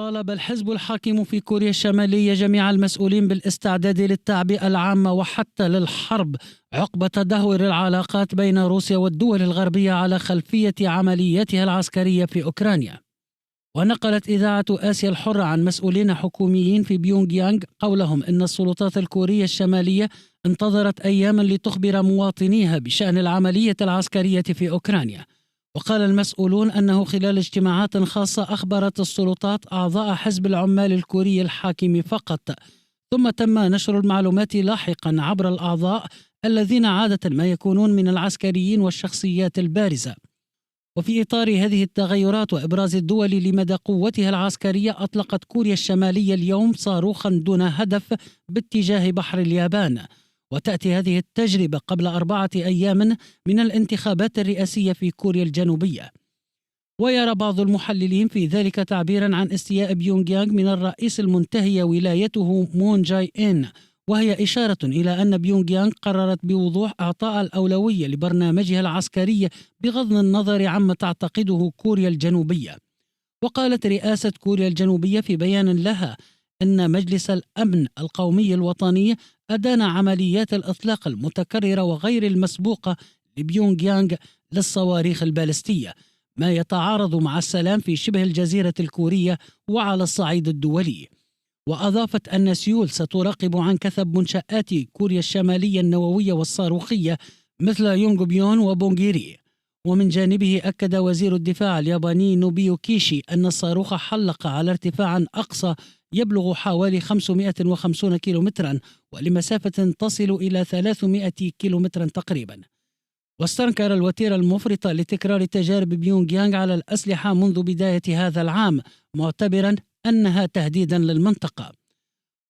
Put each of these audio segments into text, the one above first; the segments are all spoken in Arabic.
طالب الحزب الحاكم في كوريا الشمالية جميع المسؤولين بالاستعداد للتعبئة العامة وحتى للحرب عقب تدهور العلاقات بين روسيا والدول الغربية على خلفية عملياتها العسكرية في أوكرانيا. ونقلت إذاعة آسيا الحرة عن مسؤولين حكوميين في بيونغ يانغ قولهم إن السلطات الكورية الشمالية انتظرت أياما لتخبر مواطنيها بشأن العملية العسكرية في أوكرانيا. وقال المسؤولون أنه خلال اجتماعات خاصة أخبرت السلطات أعضاء حزب العمال الكوري الحاكم فقط، ثم تم نشر المعلومات لاحقا عبر الأعضاء الذين عادة ما يكونون من العسكريين والشخصيات البارزة. وفي إطار هذه التغيرات وإبراز الدول لمدى قوتها العسكرية، أطلقت كوريا الشمالية اليوم صاروخا دون هدف باتجاه بحر اليابان. وتأتي هذه التجربة قبل 4 أيام من الانتخابات الرئاسية في كوريا الجنوبية. ويرى بعض المحللين في ذلك تعبيرا عن استياء بيونغ يانغ من الرئيس المنتهي ولايته مون جاي إن، وهي إشارة إلى أن بيونغ يانغ قررت بوضوح إعطاء الأولوية لبرنامجها العسكري بغض النظر عما تعتقده كوريا الجنوبية. وقالت رئاسة كوريا الجنوبية في بيان لها أن مجلس الأمن القومي الوطني أدان عمليات الإطلاق المتكررة وغير المسبوقة لبيونغ يانغ للصواريخ البالستية، ما يتعارض مع السلام في شبه الجزيرة الكورية وعلى الصعيد الدولي. وأضافت أن سيول ستراقب عن كثب منشآت كوريا الشمالية النووية والصاروخية مثل يونغبيون وبونغيري. ومن جانبه أكد وزير الدفاع الياباني نوبيو كيشي أن الصاروخ حلق على ارتفاع أقصى يبلغ حوالي 550 كيلومترا ولمسافة تصل إلى 300 كيلومترا تقريبا. واستنكر الوتيرة المفرطة لتكرار تجارب بيونغ يانغ على الأسلحة منذ بداية هذا العام، معتبرا أنها تهديدا للمنطقة.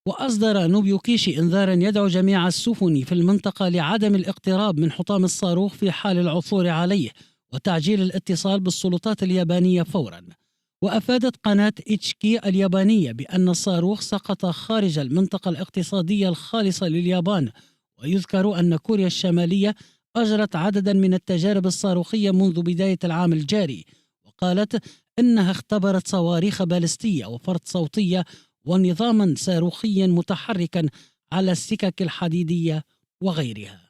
وأصدر نوبيو كيشي إنذارا يدعو جميع السفن في المنطقة لعدم الاقتراب من حطام الصاروخ في حال العثور عليه، وتعجيل الاتصال بالسلطات اليابانية فورا. وأفادت قناة إتشكي اليابانية بأن الصاروخ سقط خارج المنطقة الاقتصادية الخالصة لليابان. ويذكر أن كوريا الشمالية أجرت عددا من التجارب الصاروخية منذ بداية العام الجاري، وقالت إنها اختبرت صواريخ بالستية وفرد صوتية ونظاما صاروخيا متحركا على السكك الحديدية وغيرها.